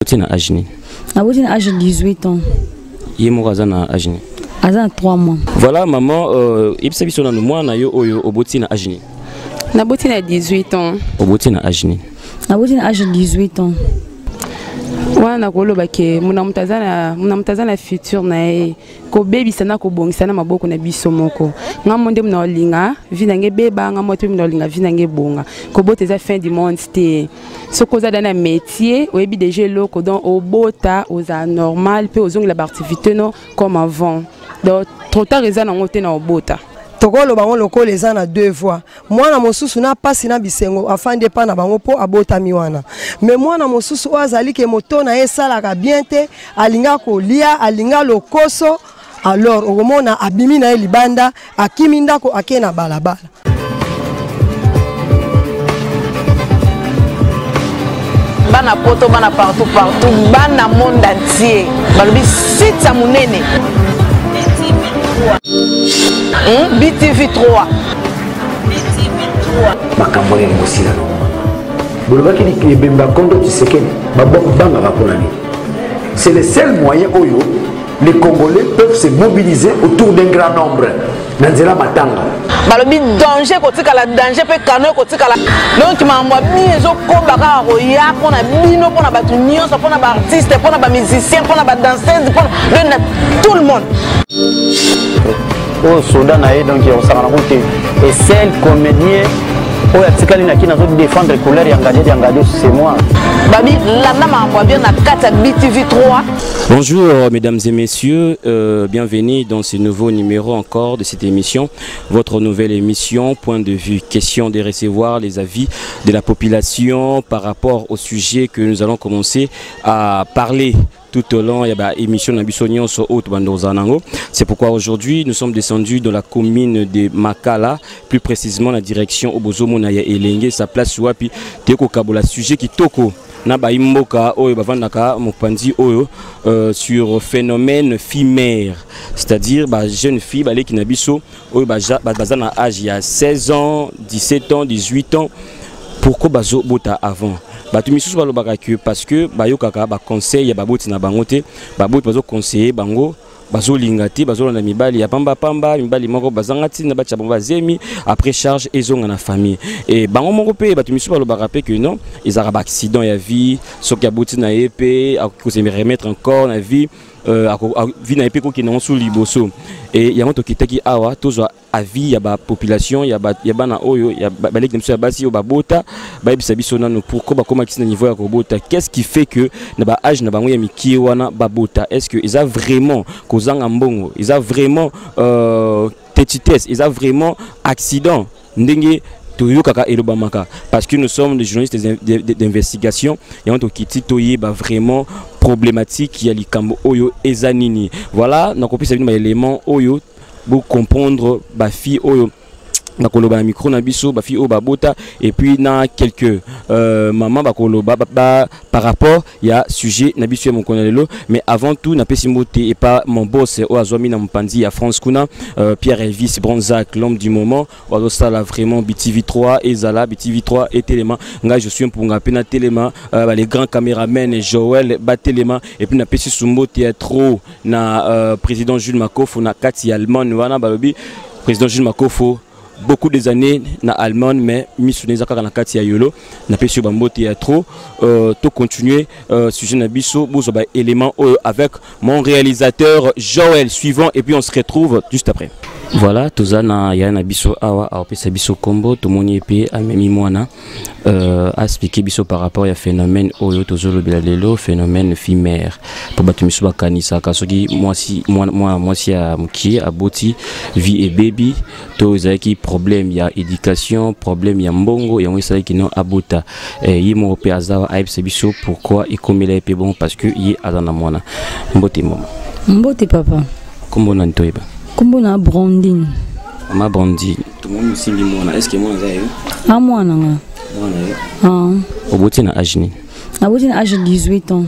Tu as âge ni? J'ai âge de 18 ans. Il est na âge ni? À 3 mois. Voilà maman, il s'est sur nous moi na yo oyo oboti na âge ni. Na boti na 18 ans. Oboti na âge ni? J'ai âge de 18 ans. Wana koloba ke muna mutazana futur na e ko baby sana ko bongisana maboko na biso moko ngamo nde muna olinga vinange beba ngamo to muna olinga vinange bonga ko boteza fin du monde te soko za dana métier oyebi déjà loko donc obota oza normal pe ozongi la activité no comme avant donc trop tard eza na ngote na obota tokolo bango lokolo eza na deux voies mwana mosusu na pasi na bisengo afande pa na bango po abota miwana mais mwana mosusu o azali ke moto na esalaka bien te alinga kolia alinga lokoso alors okomona abimi na libanda akimi ndako ake na balabala. Bana poto bana partout bana monde entier balobi site ya munene BTV 3 makambo ya ngosila bolobaki ni bemba kondo tisekeni babanga baponani. C'est le seul moyen où les Congolais peuvent se mobiliser autour d'un grand nombre. Nanzela matanga balobi danger kotika la danger pe kano kotika la donc mamwa mizo ko baka roya pona bino pona batu nyonso pona ba artiste pona ba musicien pona ba danseuse pona tout le monde. Au Soudan donc on s'en rend compte et seul comédien où atikali na kina zo défendre couleur yangade c'est moi. Babi landa mamwa bien na kata BTV 3. Bonjour mesdames et messieurs, bienvenue dans ce nouveau numéro encore de cette émission, votre nouvelle émission, point de vue, question de recevoir les avis de la population par rapport au sujet que nous allons commencer à parler tout au long de l'émission. C'est pourquoi aujourd'hui nous sommes descendus dans la commune de Makala, plus précisément la direction Obozomo Naya Elenge, sa place Wapi, Teko Kabola, sujet qui toko. Naba imboka oyo bavandaka mopandi oyo sur phénomène fimère, c'est-à-dire jeune fille balé qui nabiso oyo bazana âge il y a 16 ans, 17 ans, 18 ans. Pourquoi bazo bota avant? Batu misusu balobaka que parce que bayokaka ba conseil ya baboti na bangote, baboti bazo conseiller bango bazo lingati bazo na mibali ya pamba mibali moko bazangati na bacha bomba zemi après charge ezonga na famille et bango moko pe batu misusu balobaka pe que non ils araba accident ya vie soki aboti na épée a ko se remettre encore na vie vie na épée ko ki na sous liboso et ya moto kitaki awa tozwa avis ya ba population ya bana oyo ya balek na ya basi yo babota ba ebisa biso nano pourquoi ba koma kisi na niveau ya kobota, qu'est-ce qui fait que na ba âge na bango ya miki wana babota, est-ce que ils a vraiment kozanga mbongo, ils a vraiment tétitesse, ils a vraiment accident ndenge parce que nous sommes des journalistes d'investigation et on kiti toye vraiment problématique il y a likambo oyo ezanini. Voilà donc on peut savoir élément oyo pour comprendre ba fille oyo bakoloba micro na biso ba fille o babota et puis na quelques maman bakoloba par rapport il y a sujet na biso mon konalelo, mais avant tout na pesimbote et pas mon boss o azwami na mpandi ya France kuna Pierre Elvis Bronzac, l'homme du moment o ça là vraiment BTV 3 et Zala BTV 3 et Téléma nga je suis un pour ngapena Téléma les grands caméramans Joël Batelema et puis na pesi sumbote ya trop na président Jules Makofo na kati Allemagne wana balobi président Jules Makofo beaucoup des années na Allemagne mais missionné zakaka na kati ya yolo na pesi bambote ya trop to continuer sujet na biso bozo ba élément avec mon réalisateur Joël suivant et puis on se retrouve juste après. Voilà tozana ya na biso awa apesa biso kombo tomoni pe amemi mwana expliquer biso par rapport à phénomène oyo tozolo bilalelo phénomène fimère pour batumiso bakanisa kasoki moi si ya muki aboti vie et baby to ezaki problème ya éducation problème ya mbongo ya ngisa ki non abota yimo pe azawa apesa biso pourquoi ikomela pe bon parce que yi azana mwana mbote mama mbote papa kombo na ntoyeba kombo na Brandine ma Brandine tout le monde simbi mwana est-ce que mwana zayo mwana nga oboti na âge ni? J'ai âge de 18 ans.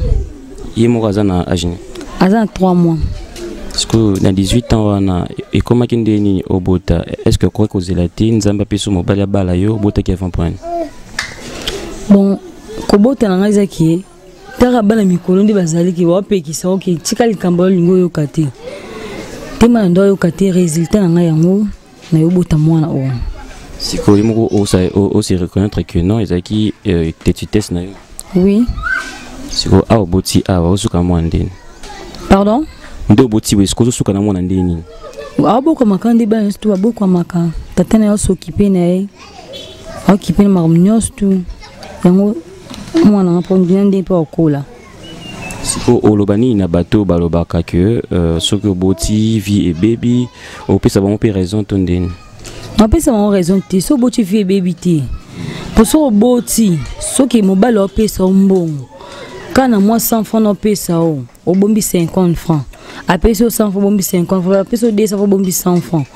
Yemo kaza na âge ni? À 3 mois. Est-ce que dans 18 ans wana et comment kindeni obota, est-ce que quoi que zelati nzamba peso mobali bala yo obota ki avant point? Bon, kobota na ngazaki Tara bana mikolo nde bazali ki wapekisa oke tika likambo lingo yo kate. Tema ndo yo kate résultat na yango na yo bota mwana o. Siko limoko o se reconnaître que non ezaki tetutesse na yo. Oui. Siko a oboti a wa suka mwana ndeni. Pardon? Ndo boti we siko suka na mwana ndeni. Aboko makandi ba stu aboko maka. Tata na yo s'occuper na ye. Occuper na marmonyos tu. Yango mwana ngapondi ndeni pa okola. Siko olobani na bateau balobaka que soki oboti vie et baby opesa bango pe raison ton ndeni. Opesa bango raison te so boti vie et baby te. Pour so oboti soki mobile opesa mbongo. Kana moi 100 francs opesa o bombi 50 francs. Après so 100 francs bombi 50 francs, après so 200 francs bombi 100 francs.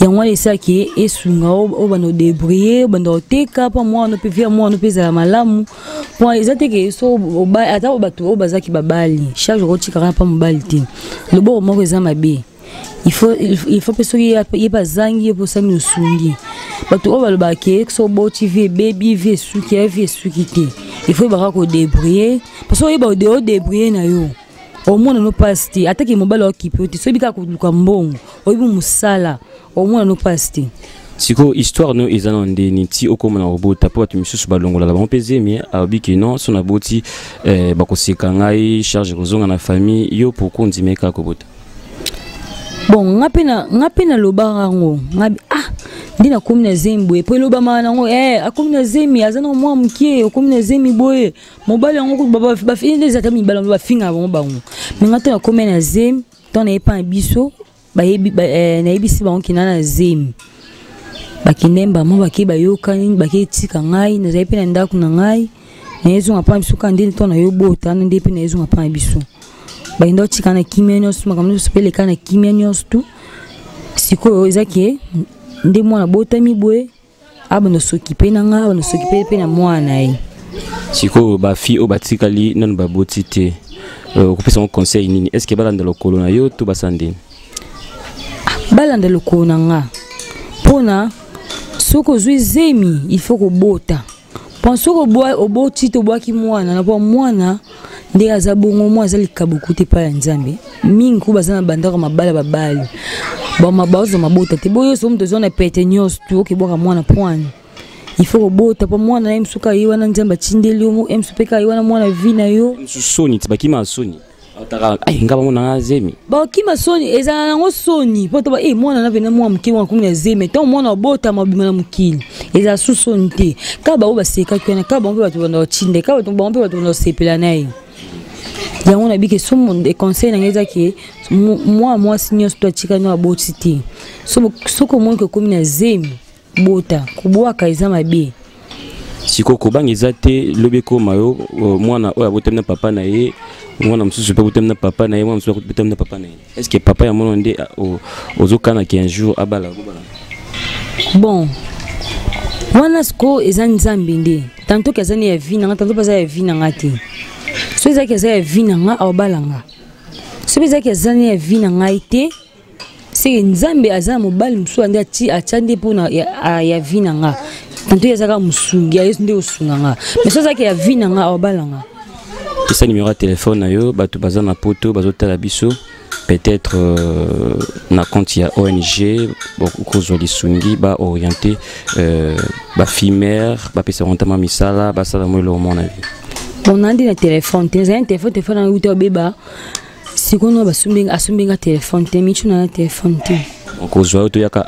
Yango esa ki esunga o bano débrouiller, bando teka pa moi no pe via moi no pesa malamu. Pour ezate ke so oba ata obato obazaki babali. Chaque jour otikara pa mobali te. Le bon moko eza mabe. Il faut que y pas zangi pour ça nous sungi. Bato obaloba ke so boti vie baby vie suki te. Il faut ba ko débrouiller parce que ba de débrouiller na yo. Au moins no pasti ataki mobile occupé te so bika ko luka mbongo. Oyibu musala au moins no pasti. Siko histoire no ezana ndeni ti okoma na robota po atu misusu balongola la bampeze mais abiki non sona boti bakoseka ngai charge kozonga na famille yo pourquoi ndimeka ko bota. Bon ngapena lobarango ngabi ndina komina zembo epo loba mana ngo akomina zemi azana mwa mkie akomina zemi boye mobali ngo ko baba ba fini za tami bala ba finga bango ngata na komina zemi tona epa biso ba yebi na yebisi bango kinana zemi bakinemba mo bakiba yokani baketika ngai na zepe na ndako na ngai na yezo ngapa biso kandi tona yobota na ndepe na yezo ngapa biso ba ndo tika na kimenios makamno sepele kana kimenios tu siko ezaki nde mwana bota mibwe abano s'occuper na nga abano s'occuper pe na mwana ai siko ba fi o batikali non ba botite okupesa un conseil nini est-ce que balanda lokolo na yo to basandini balanda lokolo na nga pona soko zui zemi il faut ko bota penso ko boa oboti to boa ki mwana na po mwana nde azabongo mwa azali kabukuti pa ya nzambe mingi ku bazana bandaka mabala babali ba mabazo mabota te boyo so mto zona pete nyos tu okiboka mwana pwani il faut ko bota pa mwana na msuka yiwa na nzamba chindeli mu msupeka yiwa na mwana vina yo msusoni tibakima soni otaka ngaba mwana azemi ba kima soni ezana ngo soni poto ba mwana na vena mwa mkiwa na kumina zeme to mwana obota mabima na mukili eza susoni te kaba oba seka kwena kaba mpe batu bana chinde kaba to mpe batu bana sepela nayi yango na bike somo de conseil na ngeza ki moi sinyo sto chika no aboti te soko mo ko komina zemi bota kubwa kaiza mabe siko kobangiza te lobeko mayo mwana oya botemna papa na ye mwana msusu pe botemna papa na ye mwana msusu botemna papa na ye est-ce que papa ya mwana nde ozokana ki un jour abala bon wana sko ezani nzambe nde tanto kezani ya vina tanto paza ya vina ngati so ezaki ya vina nga abalanga so ezaki ya vina nga ite c'est nzambe azana mobali musu ande ati achande pona ya vina nga tanto yazaka musungi ayesu nde osunga nga mais so ezaki ya vina nga abalanga kisa numéro de téléphone na yo bato bazana poto bazotala biso peut-être na compte ya ONG kozwa lisungi ba orienté ba fimère ba pesa rentama misala ba sala mo lo mon avis on a dit le téléphone téléphone na uto beba sikono asumbinga téléphone te michu na téléphone te kozwa auto yaka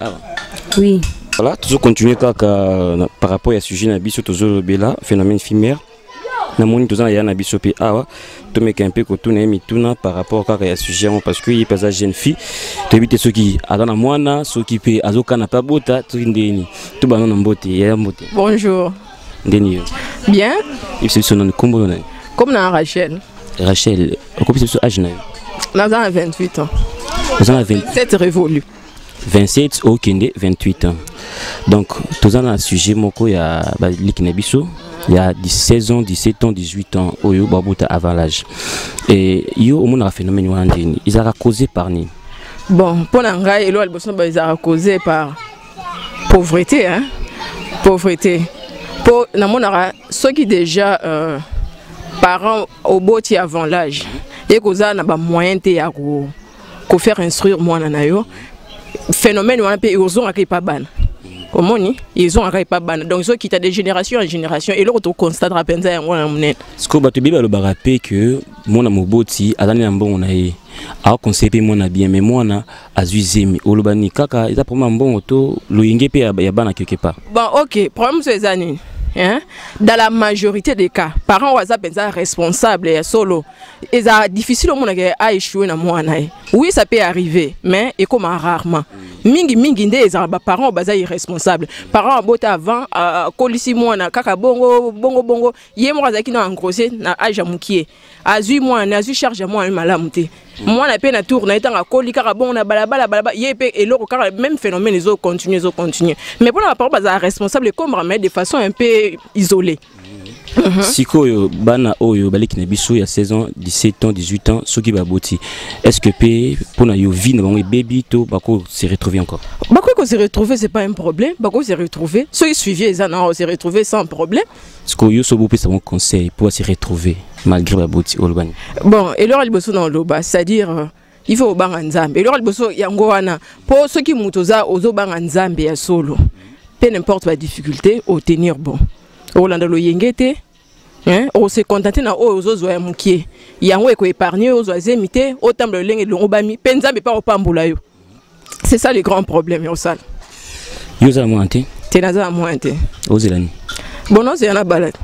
oui voilà toujours continuer kaka par rapport à sujet na biso toujours bela phénomène fimère na moni tozana ya na biso pe awa to meka un peu kotuna mituna par rapport kaka ya sujet parce que il pesa jeune fille to bité soki azana mwana soki pe azokana pa bota to ndeni to bana na mbote ya mbote bonjour ndeni bien il se sonne kombo na comme na Rachel okopisa so âge na na 28 ans na 27 révolu 27 au kende 28 ans donc tozana un sujet moko ya ba likina biso il y a 16 ans, 17 ans, 18 ans, oyo babota avant l'âge. Et yo au monde a phénomène wandini, ils ont causé par ni. Bon, pour l'angai et l'autre personne ils ont causé par pauvreté hein. Pauvreté. Pour na monde ceux qui déjà parents au boti avant l'âge et koza na ba moyen te ya ko faire instruire moi na yo phénomène on appelle ils ont pas ban comment ni ils ont pas ban donc ils ont quitté de génération en génération et l'autre constate rapenza ya ngwana munene ce que bato biba lo barape que mona moboti azali na mbongo na ye a conseiller mona bien mais mona azuzemi olobani kaka eza pour mbongo to loyenge pe ya bana quelque part bon OK problème c'est zanini. Hein? Dans la majorité des cas, parents waza penza responsable et solo. Et c'est difficile au monde à échouer dans moi. Oui, ça peut arriver, mais et comme rarement. Mingi nde parents baza irresponsable. Parents bota avant kolisi moi na kaka bongo yé moi zaki na engrosser na âge mukie. Azui moi na azui charge moi malamuté. Moi na pe na tour na etanga koli kaka bon na balabala yé pe et l'autre kaka même phénomène les autres continuent. Mais pour la parents baza responsable comme remettre de façon un peu isolée. Sikoyo bana oyo baliki na biso ya 16 ans, 17 ans, 18 ans, soki baboti. Est-ce que pe pona yo vie na bango baby to bako se retrouver encore? Bako ko se retrouver c'est pas un problème, bako se retrouver. Ceux qui suivaient ça non se retrouver sans problème. Sikoyo so bo pe sa bon conseil pour se retrouver malgré baboti olbani. Bon, et leur liboso dans loba, c'est-à-dire il faut banga nzambe. Et leur liboso yango wana pour ceux qui mutoza ozo banga nzambe ya solo. Peu n'importe la difficulté au tenir bon. Olanda lo yengete hein on se contenter na ozo ya mukie yango eko épargner ozo azemite otamble lenge longobami penza me pas opambula yo. C'est ça le grand problème yo sala. Yo za mointe. Tenaza mointe. Ozelani. Bono c'est na balade.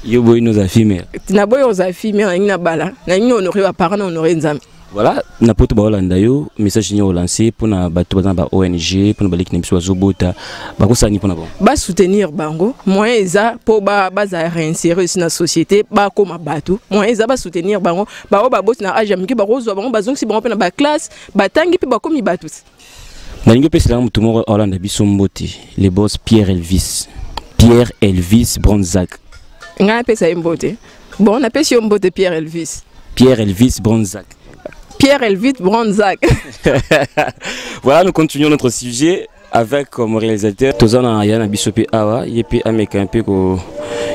Yo boy nos affaires. Na boy aux affaires na bala. Na ni honorer ba parents honorer nzambe. Voilà, na poto ba Holanda yo message ni relancer pour na bato ba ONG pour na baliki na biso azobota ba ko sani pour na bon. Ba soutenir bango, moyen eza pour ba za réinsérer na société, ba koma bato. Moyen eza ba soutenir bango, ba o ba boti na âge amiki ba rozo bango bazong si bango pe na ba classe, ba tangi pe ba komi bato. Na lingo pe sala mutu mo Holanda biso mbote, le boss Pierre Elvis Bronzac. Nga pe sa mbote. Bon, on appelle si mbote Pierre Elvis Bronzac. Pierre Elvis Bronzac. Voilà, nous continuons notre sujet avec comme réalisateur Tozana Yana Bisope Awa, Yepi Ameka un peu ko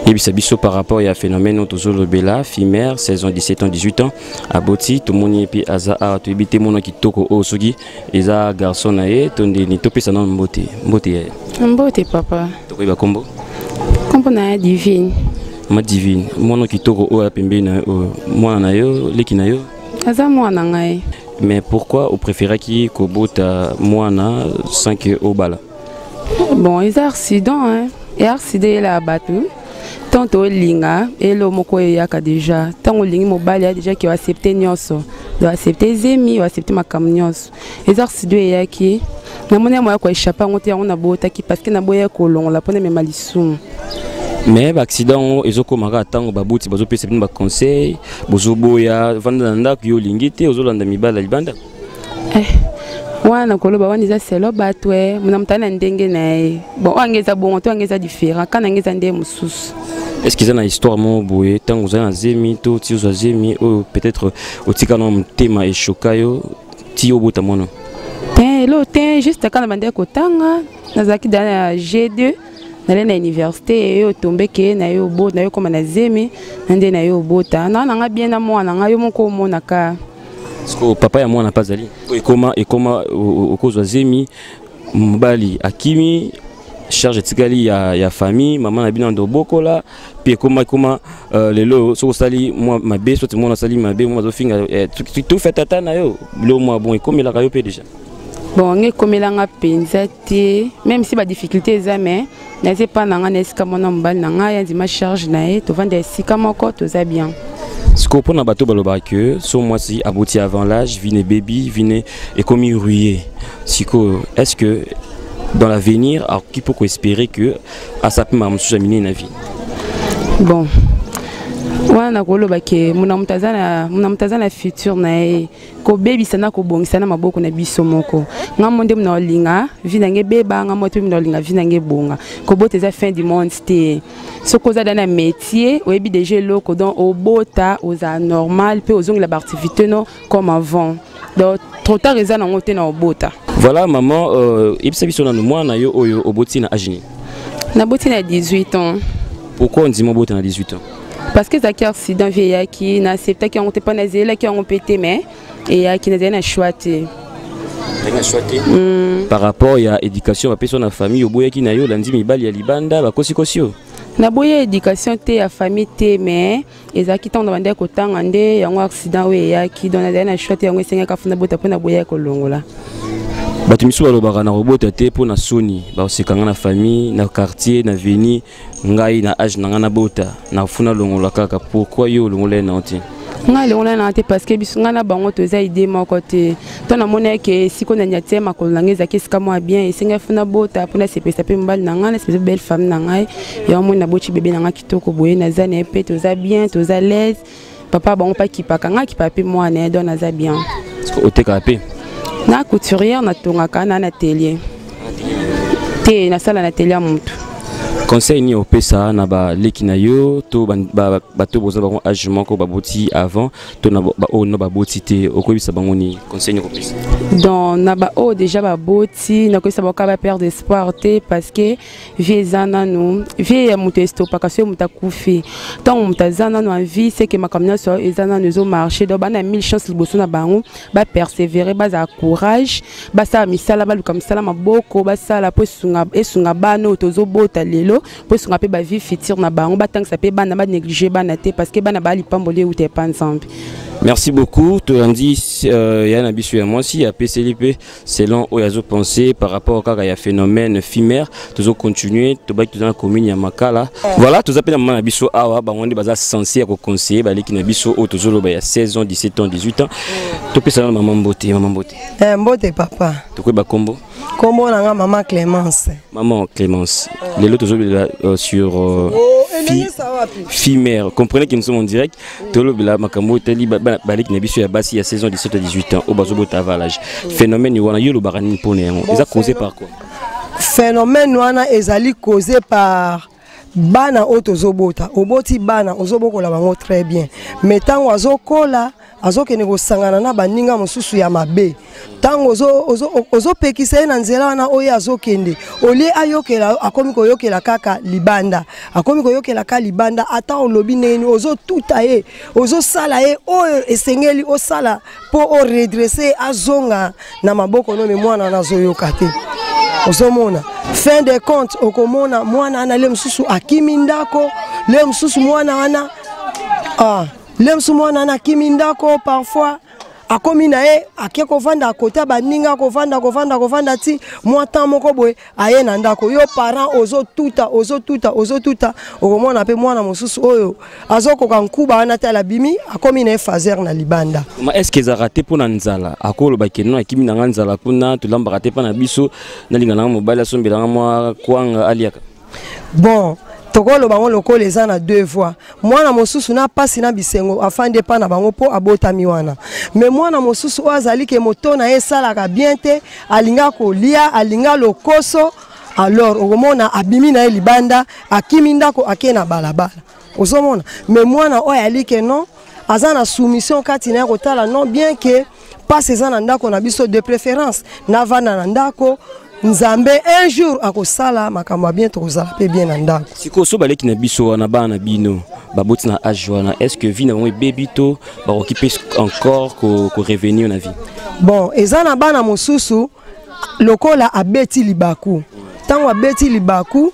Yebisabiso par rapport à phénomène Tozolo Bella, Fimère, 16 ans, 17 ans, 18 ans, à Boti, tout le monde yepi Aza A, tu ebite mon qui toko Osogi, Eza garçon nae, tonde ni topé sa nom Mbote. Mbote papa. Toko iba kombo? Kombo na divine. Ma divine, mon qui toko O apembe na moi na yo, leki na yo. Aza mwana ngai. Mais pourquoi vous préférez qui kobota mwana sans que au bala? Bon, ils ont accident hein. Et accident la battu. Tant au linga et le moko yaka déjà. Tant au lingi mobile déjà qui a accepté nyonso. Doit accepter zemi, doit accepter ma camionso. Ils ont accident yaki. Na mona moi ko échapper ngote on a bota ki parce que na boya kolon la pona même lisum. Mais l'accident ils ont commencé à tango babuti bazo pesa bin ba conseil bozo boya vanda ndako yo lingite ozolanda mibala libanda wana koloba wana za selo batwe muna mutana ndenge nae bon angeza bon to angeza différent kana angeza ndé mususu. Est-ce qu'ils ont une histoire mo boye tango za zemi to ti zo zemi ou peut-être otika no mtema e chokayo ti obota mono lo ten juste kana bande ko tanga nazaki dans G2 na l'université et tombé que na yo bo na yo comme na zemi ndé na yo bota na nga bien na mwana nga yo moko mona ka parce que papa ya mwana pas ali et comment okozwa zemi mbali akimi charge tikali ya famille maman na bina ndo bokola puis comment lelo so sali moi ma be so mon sali ma be moi zo finga tout fait tata na yo lo moi bon et comme la yo pe déjà bon on est comme la nga pensati même si ba difficulté za mais n'ese pas na nga neska mona mbali na nga ya ndima charge na e to vendre sika moko to za bien. Ce qu'on prend à bateau baloba que sur moi si abouti avant l'âge vine baby vine et comme rué siko est-ce que dans l'avenir alors qui peut espérer que à sa peut maman jamais na vie bon wana koloba ke muna mutazana futur na e ko baby sana ko bongisana maboko na biso moko ngamo nde muna olinga vina nge beba ngamo to muna olinga vina nge bonga ko bote za fin du monde te soko za dana métier oyebi déjà loko donc au bota aux anormal pe aux ongla activité non comme avant donc trop tard eza na ngote na obota. Voilà maman ibisa biso na moi na yo oyo oboti na agini na boti na 18 ans. Pourquoi on dit mon bota na 18 ans? parce que zaki accident vieilla qui na accepté qui ont pas na zela qui ont pété mais et qui na zena choité. Par rapport à l'éducation à personne à famille au boya qui na yo landi mibali ya libanda ba kosi kosio. Na boya éducation te à famille te mais ezaki tant demandé ko tanga nde yango accident we ya ki dona zena choité yango senga ka funa bota pona boya ko longola. Batu misu balobaka na robota te po na soni ba osekanga na famille na quartier na veni ngai na âge na ngana bota na funa longola kaka pourquoi yo longola na oti nga longola na te parce que biso nga na bango toza idée moko te to na mona ke siko na nyatia makolo na ngeza ke sika moi bien esenga funa bota pona sepesa pe mbali na nga na sepesa belle femme na ngai ya mona boti bébé na nga kitoko boye na zane pe toza bien toza l'aise papa bango pa kipaka nga kipape moi na do na za bien oteka pe na couturière na tongaka na atelier te na sala na atelier mutu conseil ni opesa na ba leki na yo to bato boza bango âge moko baboti avant to na ba o no baboti te okobisa bango ni conseil ni opesa donc na ba o déjà baboti na ko sa ba ka perdre espoir te parce que viezana nous vie mutu estopa kasi muta kufi tant muta zana no envie c'est que makamna so ezana nous au marché do bana 1000 chances liboso na bango ba persévérer ba za courage ba sa misala ba luka misala maboko ba sala po esunga bano tozo bota lelo pour se rappeler ba vie future na bango ba tang sa pe bana ba négliger bana te parce que bana ba li pambolé ou te pas ensemble. Merci beaucoup. Tu as dit Yana Bisu et moi aussi à PCLP selon Oyazo pensé par rapport à phénomène éphémère. Toujours continuer, tu vas dans la commune ya Makala. Voilà, tu appelles Yana Bisu awa ba on est basé censé à conseiller ba leki na biso au toujours ba ya 16 ans, 17 ans, 18 ans. Tu peux savoir maman Mbote, maman Mbote. Mbote papa. Tu quoi ba combo? Combo na maman Clémence. Maman Clémence. Les lots toujours sur fille mère. Comprenez que nous sommes en direct. Tolo bila makambo teli balek na biso ya basi ya 16 ans 17 à 18 ans au bazobo tavalage. Phénomène wana yo lo barani pone yango. Eza causé par quoi? Phénomène wana ezali causé par bana otozobota. Oboti bana ozobokola bango très bien. Mais tango azokola azokene kosangana na baninga mosusu ya mabe. Tango ozopekisa na nzela wana oyo azokende olie ayokela akomi koyokela kaka libanda akomi koyokela ka libanda ata olobi neni ozotuta ye ozosala ye oyo esengeli osala po o redresser azonga na maboko no me mwana nazoyoka te ozomona fin de compte okomona mwana ana le msusu akimi ndako le msusu mwana wana le msusu mwana ana akimi ndako parfois akomi na ye akie kovanda akota baninga kovanda ti mwata moko boye aye na ndako yo parent ozotuta okomona pe mwana mosusu oyo azokoka nkuba wana tala bimi akomi na fazer na libanda. Ma est-ce que za raté pour nzala akolo bakeno akimi na nzala kuna tulamba raté pa na biso na linga na mobile asombela mwa kwanga aliaka. Bon tokolo bango lokolo eza na deux voies mwana mosusu na pasi na bisengo afande pa na bango po abotami wana mais mwana mosusu o azali ke moto na esalaka bien te alinga kolia alinga lokoso alors okomona abimi na libanda akimi ndako ake na balabala ozomona mais mwana o ali ke non aza na soumission kati na kotala non bien que passe eza na ndako na biso de préférence na vana na ndako Nzambe un jour akosala makambo bien tozala pe bien na ndako. Siko so baleki na biso wana bana bino baboti na âge wana est-ce que vie na mo bebito ba occuper encore ko revenir na vie. Bon, eza na bana mosusu lokola abeti libaku. Tango abeti libaku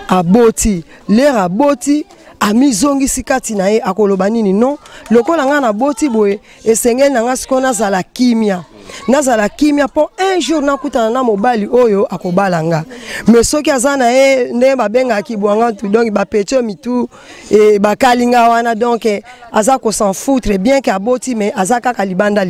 aboti, l'air aboti amizongi sikati na ye akoloba nini non lokola nga na boti boye esengeli na nga sikona zala kimia. Nazala kimia po un jour nakutana na mobali oyo akobalanga mais soki azana e nde babenga kibwanga tout donc ba petio mitu et bakalinga wana donc azako s'en foutre bien que aboti mais azaka libanda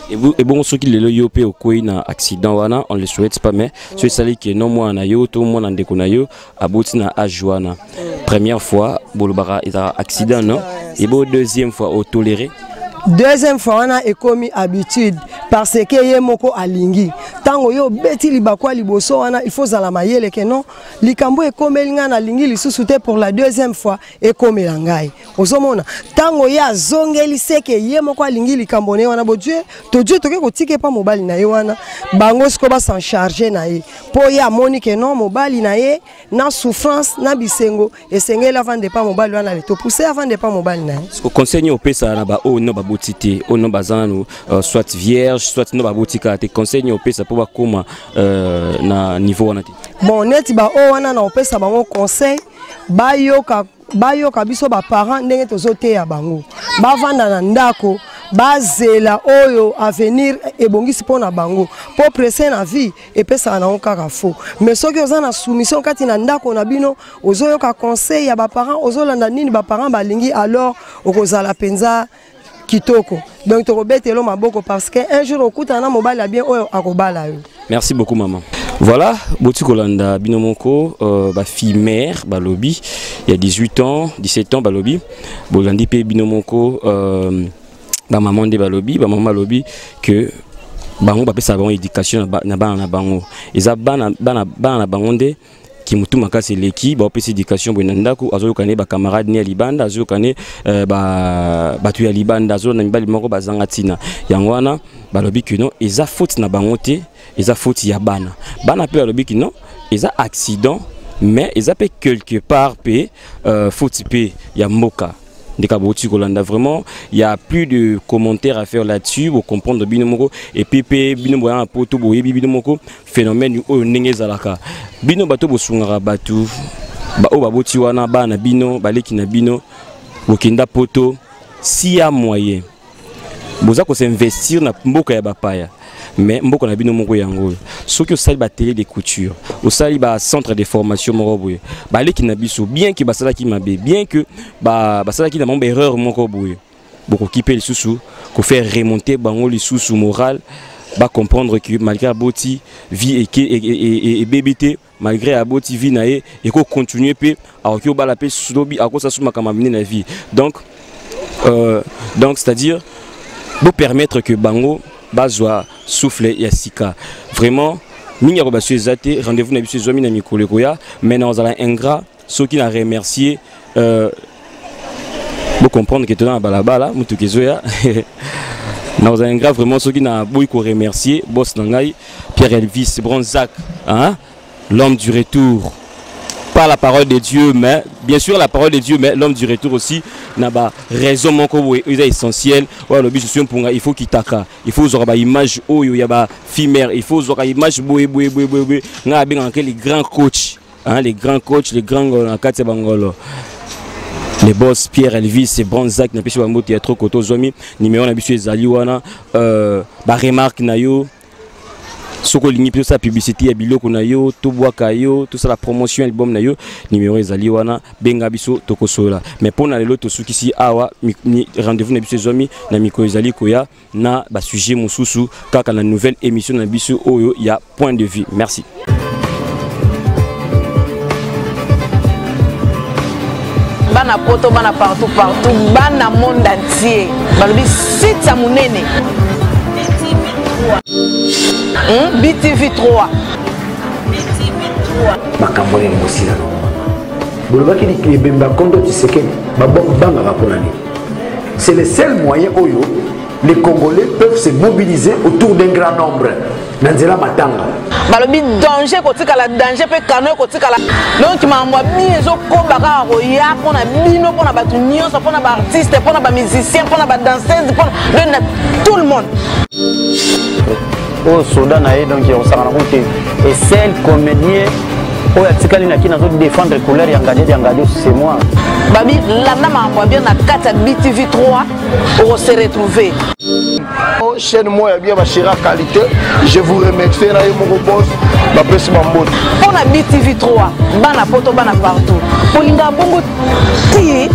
et bon ceux qui le yo pe okoi na accident wana on le souhaite pas mais ceux sali que non moi na yo tout moi na ndeko na yo aboti na ajuana première fois bolobara eza accident non et bon deuxième fois au toléré. Deuxième fois, on a commis habitude. parce que ye moko alingi tango yo beti libakwa liboso wana il faut zala mayele ke non likambo ekomeli nga na lingi lisusu te pour la deuxième fois ekomela ngai ozomona tango ya zongeli seke ye moko alingi likambo ne wana bo Dieu toke kotike pa mobali na ye wana bango siko ba s'en charger na ye po ya moni ke non mobali na ye na souffrance na bisengo esengeli avant de pas mobali wana le to pousser avant de pas mobali na ye conseil au pesa na ba o no ba botité o no bazana soit vierge soit no ba botika te conseil au pesa pour ba koma na niveau wana te bon neti ba o wana na opesa bango conseil bayoka biso ba parents ndenge tozote ya bango bavanda na ndako bazela oyo avenir ebongisi pona bango po presser na vie epesa na kaka fo mais soki oza na soumission kati na ndako na bino ozoyoka conseil ya ba parents ozolanda nini ba parents balingi alors okozala penza kitoko donc tokobetelo maboko parce que un jour okutana mobali bien oyo akobala yo. Merci beaucoup maman. Voilà, Boti Kolanda Binomoko, ba fille mère, balobi, il y a 18 ans, 17 ans, balobi, Bolandi P Binomoko, ba maman de balobi, ba maman balobi que bango ba pesa bango éducation na bango. Eza bana bangonde qui mutu makasi leki ba pesa éducation bonanda ko azo kane ba camarade ni libanda azo kane ba tu ya libanda azo na mibali moko bazanga tina. Yango wana balobi que non, eza faute na bango te. Ils ont faute ya bana pe alobi ki non ils ont accident mais ils ont fait quelque part pe faute pe ya moka ndeka Boti Kolanda vraiment il y a plus de commentaires à faire là-dessus pour comprendre binomoko et puis pe binomo ya poto boyebi binomoko phénomène o ndenge zalaka bino bato bosungara batu ba o baboti wana bana bino baleki na bino bokinda poto si ya moyen boza ko s'investir na mboka ya bapaya. Mais mboko na bino moko yango soki osali ba télé de couture osali ba centre de formation moko boye baleki na biso bien que basala ki mabe bien que basala ki na mamba erreur moko boye boko kipe lisusu ko faire remonter bango lisusu moral ba comprendre que malgré Boti vie et bébité malgré Boti vie na et ko continuer pe ako bala pe sulobi ako sa suma kama na vie donc c'est-à-dire pour permettre que bango bazwa souffle ya sika vraiment mingi ko basu ezate rendez-vous na biso zomi na mikolo koya maintenant on a ingrat ceux qui n'a remercié pour comprendre que dans balabala mutu kezoya na on a ingrat vraiment ceux qui n'a boy ko remercier boss nangai Pierre Elvis Bronzac hein l'homme du retour pas la parole de Dieu mais bien sûr la parole de Dieu mais l'homme du retour aussi n'a pas raison mon ko est essentiel ouais le but pour il faut qu'il taka il faut avoir image oyo ya ba fimère il faut avoir image boé nga bien les grands coachs hein les grands coachs les grands en kati bangolo les boss Pierre Elvis et Bronzac na pesi ba mbote ya trop koto zomi numéro na biso ezali wana ba remarque na yo soko lingi plutôt sa publicité ya biloko na yo to boaka yo tout ça la promotion album na yo numéro ezali wana benga biso tokosola mais pona lelo to sukisi awa rendez-vous na biso zomi na miko ezali koya na ba sujet mususu kaka na nouvelle émission na biso oyo ya point de vue. Merci. Bana poto bana partout bana monde entier balobi site ya munene BTV 3 Makambole ni mosila no bolobaki ni bemba kondo Tshisekedi banga raponani c'est le seul moyen oyo les Congolais peuvent se mobiliser autour d'un grand nombre nanzela matanga balobi danger kotika la danger pe kano kotika la donc mamwa biso ko baka roya pona bino pona batu nyonso pona ba artiste pona ba musicien pona ba danseuse pona tout le monde au Soudan donc on s'en rend compte et celle comédien au atikali na kina zo défendre couleur yangade c'est moi babi la nama bien na kata BTV 3 on se retrouver chaîne moi bien ma chère qualité je vous remercie na mon boss ba pesi mamboto on a BTV 3 bana poto bana partout polinga bongo ti